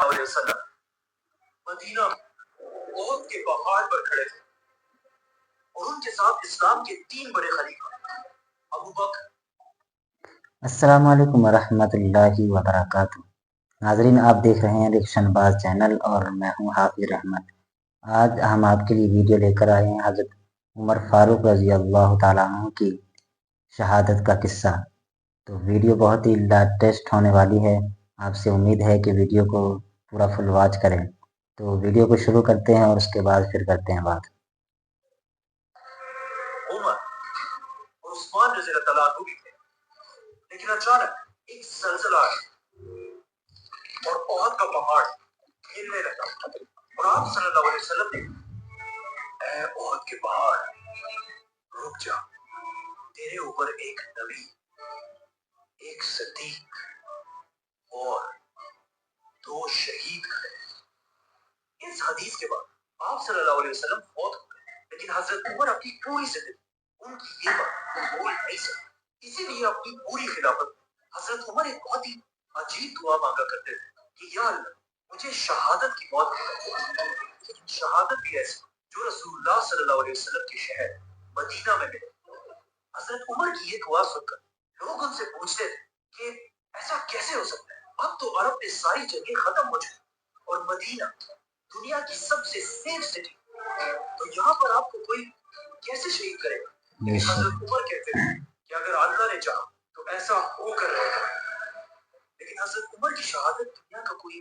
علیہ وسلم مدینہ احد کے پہاڑ پر کھڑے تھے اور ان کے ساتھ اسلام کے 3 بڑے خلیفہ ابو بکر۔ السلام علیکم ورحمۃ اللہ وبرکاتہ۔ ناظرین، آپ دیکھ رہے ہیں ریکشن باز چینل اور میں ہوں حافظ رحمت۔ آج ہم آپ کے لیے ویڈیو لے کر آئے ہیں حضرت عمر فاروق رضی اللہ تعالیٰ عنہ کی شہادت کا قصہ۔ تو ویڈیو بہت ہی لیٹسٹ ہونے والی ہے، آپ سے امید ہے کہ ویڈیو کو پورا فل واچ کریں۔ تو ویڈیو کو شروع کرتے ہیں اور اس کے بعد پھر کرتے ہیں بات۔ عمر اور عثمان رضی اللہ عنہ بھی تھے، لیکن اچانک ایک زلزلہ اور احد کا پہاڑ ہلنے لگا اور آپ صلی اللہ علیہ وسلم نے، اے احد کے پہاڑ رک جا، تیرے اوپر ایک نبی، ایک صدیق اور 2 شہید کھڑے۔ اس حدیث کے بعد آپ صلی اللہ علیہ وسلم فوت ہو گئے، لیکن حضرت عمر اپنی پوری زندگی ان کی یہ بات بول نہیں سکتے۔ اسی لیے اپنی پوری خلافت حضرت عمر ایک بہت ہی عجیب دعا مانگا کرتے تھے کہ یا اللہ مجھے شہادت کی موت دے، لیکن شہادت بھی ایسی جو رسول اللہ صلی اللہ علیہ وسلم کے شہر مدینہ میں ملے۔ حضرت عمر کی یہ دعا سن کر لوگ ان سے پوچھتے تھے کہ ایسا کیسے ہو سکتا ہے؟ اب تو عرب میں ساری جنگیں ختم ہو چکی اور مدینہ دنیا کی سب سے سیف سٹی، تو یہاں پر آپ کو کوئی کیسے شہید کرے گا؟ لیکن حضرت عمر کہتے ہیں کہ اگر اللہ نے چاہا تو ایسا ہو کر رہے گا۔ لیکن حضرت عمر کی شہادت دنیا کا کوئی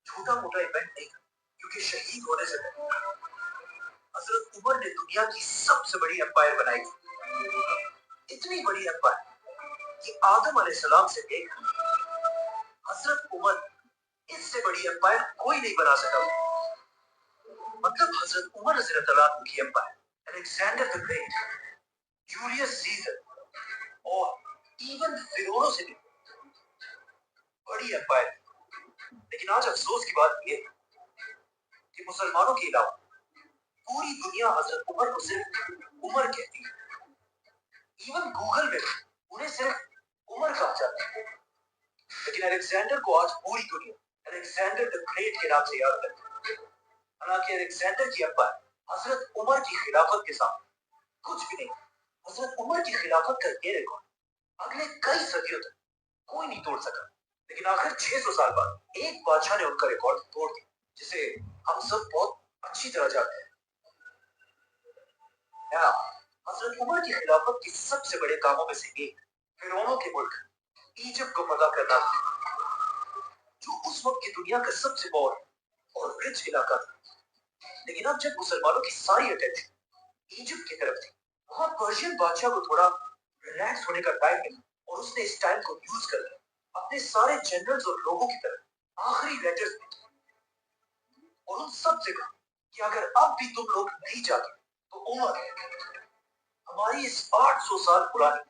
چھوٹا موٹا ایونٹ نہیں تھا، کیونکہ شہید ہونے سے پہلے حضرت عمر نے دنیا کی سب سے بڑی امپائر بنائی تھی، اتنی بڑی امپائر کہ آدم علیہ السلام سے لے کر حضرت عمر اس سے بڑی امپائر کوئی نہیں بنا سکا۔ مطلب حضرت عمر رضی اللہ عنہ کی empire Alexander the great, Julius Caesar اور ایون فرعونوں سے بھی بڑی امپائر تھی۔ لیکن آج افسوس کی بات یہ ہے کہ مسلمانوں کے علاوہ پوری دنیا حضرت عمر کو صرف عمر کہتی ہے۔ ایون گوگل میں انہیں صرف عمر کہا جاتا ہے، لیکن الیگزینڈر کو آج پوری دنیا الیگزینڈر دی گریٹ کے نام سے یاد کرتی ہے۔ حالانکہ الیگزینڈر کی امپائر حضرت عمر کی خلافت کے ساتھ کچھ بھی نہیں۔ حضرت عمر کی خلافت کا یہ ریکارڈ اگلے کئی صدیوں تک کوئی نہیں توڑ سکا، لیکن آخر 600 سال بعد ایک بادشاہ نے ان کا ریکارڈ توڑ دیا، جسے ہم سب بہت اچھی طرح جانتے ہیں۔ حضرت عمر کی خلافت کے سب سے بڑے کاموں میں سے ایک فرعونوں کے ملک ایجپٹ کو فتح کرنا تھا، جو اس وقت کی دنیا کا سب سے بڑا اور رچ علاقہ تھا۔ لیکن اب جب مسلمانوں کی ساری اٹینشن ایجپٹ کی طرف تھی، وہاں پرشین بادشاہ کو تھوڑا ریلیکس ہونے کا ٹائم ملا اور اس نے اس ٹائم کو یوز کر کے اپنے سارے جنرلز اور لوگوں کی طرف آخری لیٹرز بھیجے اور ان سب سے کہا کہ اگر اب بھی تم لوگ نہیں جاتے تو عمر ہماری اس 800 سال پرانی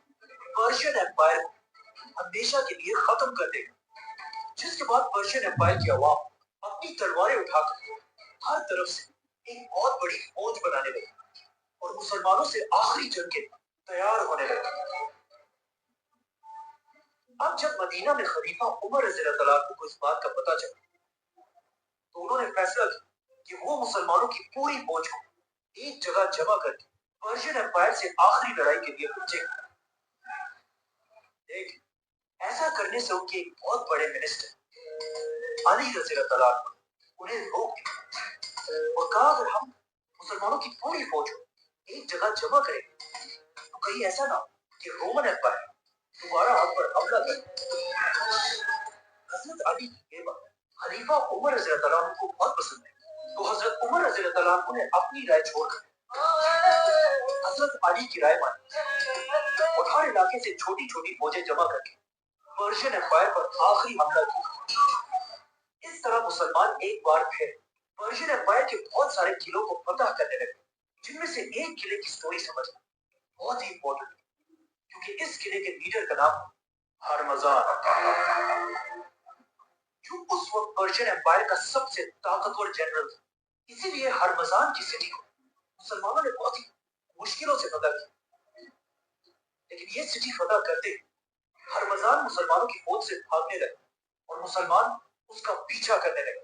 پرشین ایمپائر کو ہمیشہ کے لیے ختم کر دے گا، جس کے بعد پرشین ایمپائر کی عوام اپنی تلواریں اٹھا کر ہر طرف سے ایک بہت بڑی فوج بنانے لگی اور مسلمانوں سے آخری جنگ کے تیار ہونے لگے۔ اب جب مدینہ میں خلیفہ عمر رضی اللہ عنہ کو اس بات کا پتہ چلا تو انہوں نے فیصلہ کیا کہ وہ مسلمانوں کی پوری فوج کو ایک جگہ جمع کر کے پرشین ایمپائر سے آخری لڑائی کے لیے پہنچے گا۔ لیکن ایسا کرنے سے ان کے ایک بہت بڑے منسٹر علی رضی اللہ عنہ انہیں روک دیا اور کہا اگر ہم مسلمانوں کی پوری فوج کو ایک جگہ جمع کریں تو کہیں ایسا نہ ہو کہ رومن ایمپائر دوبارہ ہم پر حملہ کرے۔ حضرت علی کی یہ بات خلیفہ عمر رضی اللہ عنہ کو بہت پسند ہے، تو حضرت عمر رضی اللہ عنہ نے اپنی رائے چھوڑ کر حضرت علی کی رائے مانی اور ہر علاقے سے چھوٹی چھوٹی فوجیں جمع کر کے پرشین ایمپائر پر آخری حملہ کیا۔ اس طرح مسلمان ایک بار پھر پرشین ایمپائر کے بہت سارے قلعوں کو فتح کرنے لگے، جن میں سے ایک قلعے کی سٹوری سمجھنا بہت ہی امپورٹنٹ ہے، کیونکہ اس قلعے کے لیڈر کا نام ہرمزان، جو اس وقت پرشین ایمپائر کا سب سے طاقتور جنرل تھا۔ اسی لیے ہرمزان کی سٹی کو مسلمانوں نے بہت ہی مشکلوں سے فتح کیا، لیکن یہ سٹی فتح کرتے ہرمزان مسلمانوں کی فوج سے بھاگنے لگے اور مسلمان اس کا پیچھا کرنے لگے۔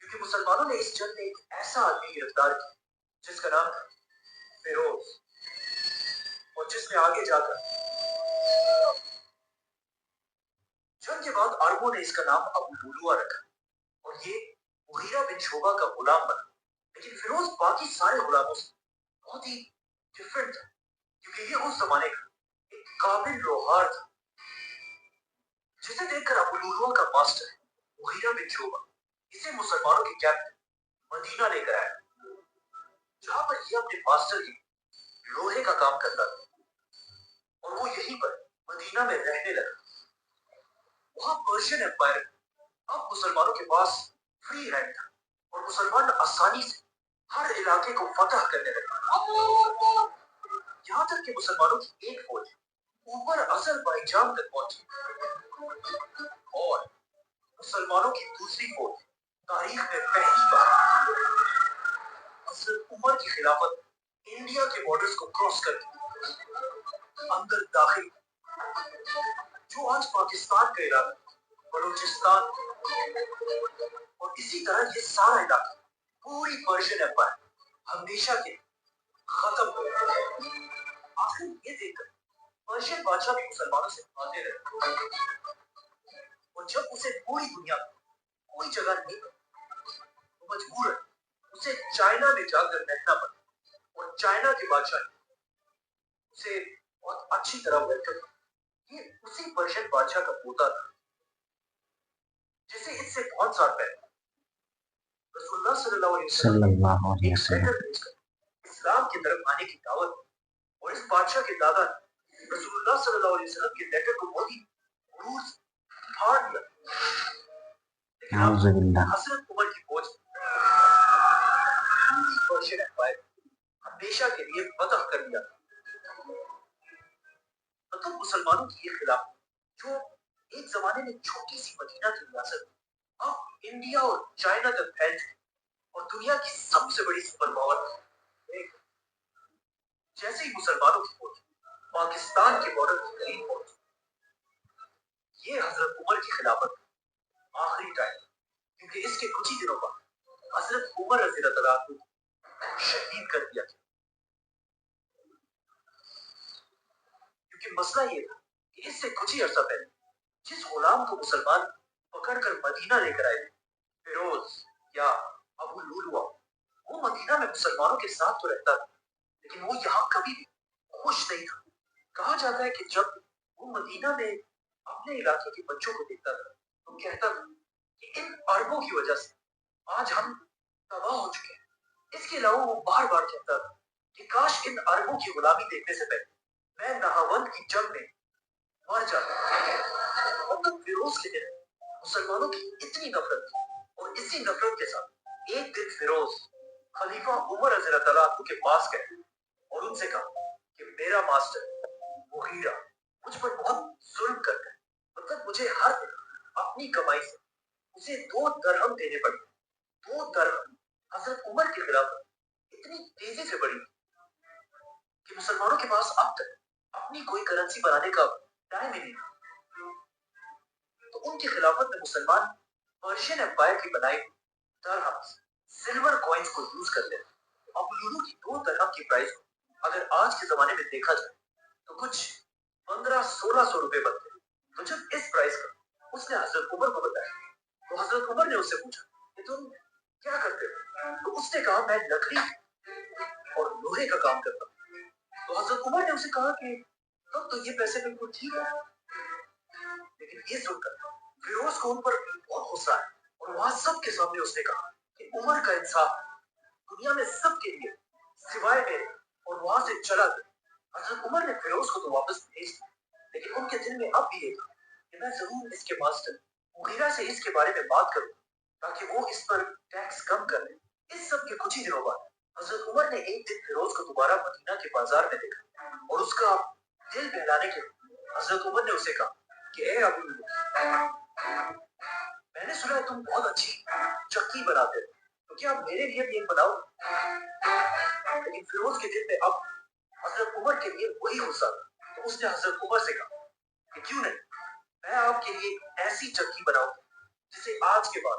کیونکہ مسلمانوں نے اس جنگ میں ایک ایسا آدمی گرفتار کیا جس کا نام تھا فیروز، اور جس نے آگے جا کر جنگ کے بعد عربوں نے اس کا نام ابو لولوا رکھا، اور یہ مغیرہ بن شعبہ کا غلام بنا۔ لیکن فیروز باقی سارے غلاموں سے بہت ہی ڈفرنٹ تھا، کیونکہ یہ اس زمانے کا ایک قابل لوہار تھا، جسے دیکھ کر ابو لولوا کا ماسٹر مغیرہ بن شعبہ اسے مسلمانوں کے کیمپ مدینہ لے کر آیا، جہاں پر یہ اپنے ماسٹر کی لوہے کا کام کرتا تھا، اور وہ یہیں پر مدینہ میں رہنے لگا۔ وہاں پرشین امپائر اب مسلمانوں کے پاس فری ہینڈ تھا، اور مسلمان آسانی سے ہر علاقے کو فتح کرنے لگے، یہاں تک کہ مسلمانوں کی ایک فوج اوپر آذربائیجان تک پہنچی، اور مسلمانوں کی دوسری فوج تاریخ میں پہلی بار حضرت عمر کی خلافت انڈیا کے بارڈرز کو کراس کر کے اندر داخل، جو آج پاکستان کا علاقہ، بلوچستان، اور اسی طرح یہ سارا علاقہ پوری پرشین امپائر ہمیشہ کے ختم ہو گیا۔ آخر یہ دیکھ کر پرشین بادشاہ بھی مسلمانوں سے بھاگنے لگے، اور جب اسے پوری دنیا میں کوئی جگہ نہیں ملی تو مجبور اسے چائنا میں جا کر رہنا پڑا، اور چائنا کے بادشاہ نے اسے بہت اچھی طرح ویلکم کیا۔ یہ اسی پرشین بادشاہ کا پوتا تھا جسے اس سے بہت سال پہلے رسول اللہ صلی اللہ علیہ صلی وسلم اللہ علیہ ایک وسلم۔ لیٹر بھیج کر اسلام کی طرف آنے کی دعوت دی، اور اس بادشاہ کے دادا نے رسول اللہ صلی اللہ علیہ وسلم کے لیٹر کو بہت ہی غرور سے پھاڑ دیا، لیکن اب نعوذ باللہ۔ حضرت عمر کی فوج پوری پرشین امپائر ہمیشہ کے لیے فتح کر دیا، مطلب مسلمانوں کی یہ خلاف جو ایک زمانے میں چھوٹی سی مدینہ کی ریاست اب انڈیا اور چائنا تک پھیل چکی، اور دنیا کی سب سے بڑی سپر پاور تھی۔ جیسے ہی مسلمانوں کی فوج پاکستان کے بارڈر کے قریب پہنچی، یہ حضرت عمر کی خلافت کا آخری ٹائم، کیونکہ اس کے کچھ ہی دنوں بعد حضرت عمر رضی اللہ عنہ کو شہید کر دیا گیا۔ کیونکہ مسئلہ یہ تھا کہ اس سے کچھ ہی عرصہ پہلے جس غلام کو مسلمان پکڑ کر مدینہ لے کر آئے تھے، فیروز یا ابو لولوا، وہ مدینہ میں مسلمانوں کے ساتھ تو رہتا تھا، لیکن وہ یہاں کبھی بھی خوش نہیں تھا۔ کہا جاتا ہے کہ جب وہ مدینہ میں اپنے علاقے کے بچوں کو دیکھتا تھا تو کہتا تھا کہ ان عربوں کی وجہ سے آج ہم تباہ ہو چکے ہیں۔ اس کے علاوہ وہ بار بار کہتا تھا کہ کاش ان عربوں کی غلامی دیکھنے سے پہلے میں نہاوند کی جنگ میں مر جاتا۔ مطلب فیروز کے دل مسلمانوں کی اتنی نفرت تھی، اور اسی نفرت کے ساتھ ایک دن فیروز خلیفہ عمر رضی اللہ عنہ کے پاس گئے اور ان سے کہا کہ میرا ماسٹر مغیرہ مجھ پر بہت ظلم کرتا ہے، مطلب مجھے ہر دن اپنی کمائی سے اسے 2 درہم دینے پڑتے۔ 2 درہم حضرت عمر کے خلاف اتنی تیزی سے بڑھی کہ مسلمانوں کے پاس اب تک اپنی کوئی کرنسی بنانے کا ٹائم ہی نہیں تھا۔ تو ان کی خلافت میں مسلمان پرشین امپائر کی بنائی درہم سلور کوائنز کو یوز کرتے ہیں۔ اب لولو کی 2 درہم کی پرائز اگر آج کے زمانے میں دیکھا جائے تو کچھ 1500-1600 روپے بنتے ہیں۔ تو جب اس پرائز کا اس نے حضرت عمر کو بتایا تو حضرت عمر نے اس سے پوچھا کہ تم کیا کرتے ہو؟ تو اس نے کہا میں لکڑی اور لوہے کا کام کرتا ہوں۔ تو حضرت عمر نے اسے کہا کہ تب تو یہ پیسے بالکل ٹھیک ہے، لیکن یہ سن کر فیروز کو ان پر بہت غصہ ہے، اور وہاں سب کے سامنے اس نے کہا کہ عمر کا انصاف دنیا میں سب کے لیے سوائے میرے، اور وہاں سے چلا گیا۔ حضرت عمر نے فیروز کو تو واپس بھیج دیا، لیکن ان کے دل میں اب بھی یہ تھا کہ میں ضرور اس کے ماسٹر مغیرہ سے اس کے بارے میں بات کروں تاکہ وہ اس پر ٹیکس کم کر لے۔ اس سب کے کچھ ہی دنوں بعد حضرت عمر نے ایک دن فیروز کو دوبارہ مدینہ کے بازار میں دیکھا، اور اس کا دل بہلانے کے لیے حضرت عمر نے اسے کہا کہ اے ابو میں نے سنا ہے تم بہت اچھی چکی بناتے ہو، تو کیا میرے لیے بھی ایک بناؤ؟ لیکن فیروز کے دل میں اب حضرت عمر کے لیے وہی غصہ تھا، تو اس نے حضرت عمر سے کہا کہ کیوں نہیں، میں آپ کے لیے ایسی چکی بناؤں جسے آج کے بعد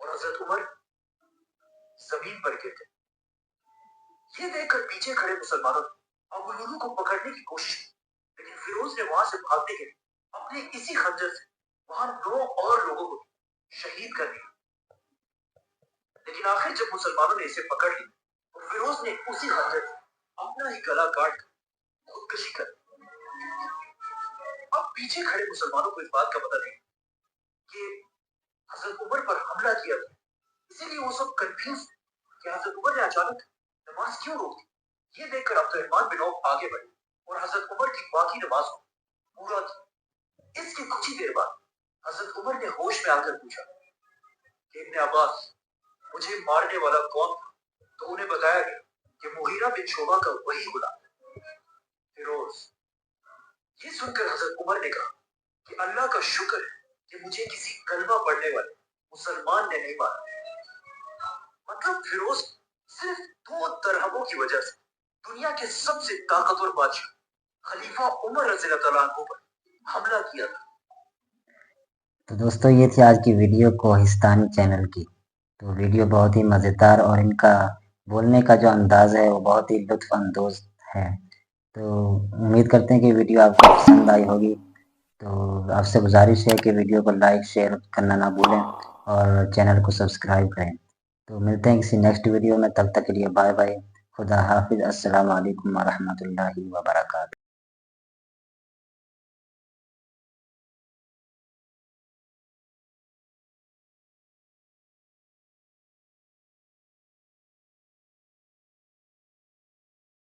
اور حضرت عمر زمین پر گر گئے. یہ دیکھ کر پیچھے کھڑے مسلمانوں نے ابو لولو کو پکڑنے کی کوشش کی، لیکن فیروز نے وہاں سے بھاگنے کے لیے اپنے اسی خنجر سے وہاں 9 اور لوگوں کو شہید کر دیا. لیکن آخر جب مسلمانوں نے اسے پکڑ لی تو فیروز نے اسی خنجر سے اپنا ہی گلا کاٹ کر خودکشی کر لی. اب پیچھے کھڑے مسلمانوں کو اس بات کا پتہ نہیں کہ حضرت عمر پر حملہ کیا تھا، اسی لیے وہ سب کنفیوز کہ حضرت عمر نے اچانک نماز کیوں روک دی. یہ دیکھ کر عبد الرحمن بن عوف آگے بڑھے اور حضرت عمر کی باقی نماز کو پورا کیا. اس کے کچھ ہی دیر بعد حضرت عمر نے ہوش میں آ کر پوچھا کہ ابن عباس مجھے مارنے والا کون تھا؟ تو انہیں بتایا گیا کہ مغیرہ بن شعبہ کا وہی غلام فیروز. یہ سن کر حضرت عمر نے کہا کہ اللہ کا شکر ہے کہ مجھے کسی کلمہ پڑھنے والے مسلمان نے نہیں مارا. مطلب فیروز صرف 2 درہموں کی وجہ سے دنیا کے سب سے طاقتور بادشاہ خلیفہ عمر رضی اللہ تعالیٰ عنہ پر حملہ کیا تھا. تو دوستو یہ تھی آج کی ویڈیو کوہستانی چینل کی. تو ویڈیو بہت ہی مزیدار اور ان کا بولنے کا جو انداز ہے وہ بہت ہی لطف اندوز ہے. تو امید کرتے ہیں کہ ویڈیو آپ کو پسند آئی ہوگی. تو آپ سے گزارش ہے کہ ویڈیو کو لائک شیئر کرنا نہ بھولیں اور چینل کو سبسکرائب کریں. تو ملتے ہیں کسی نیکسٹ ویڈیو میں، تب تک کے لیے بائے بائے، خدا حافظ، السلام علیکم ورحمۃ اللہ وبرکاتہ.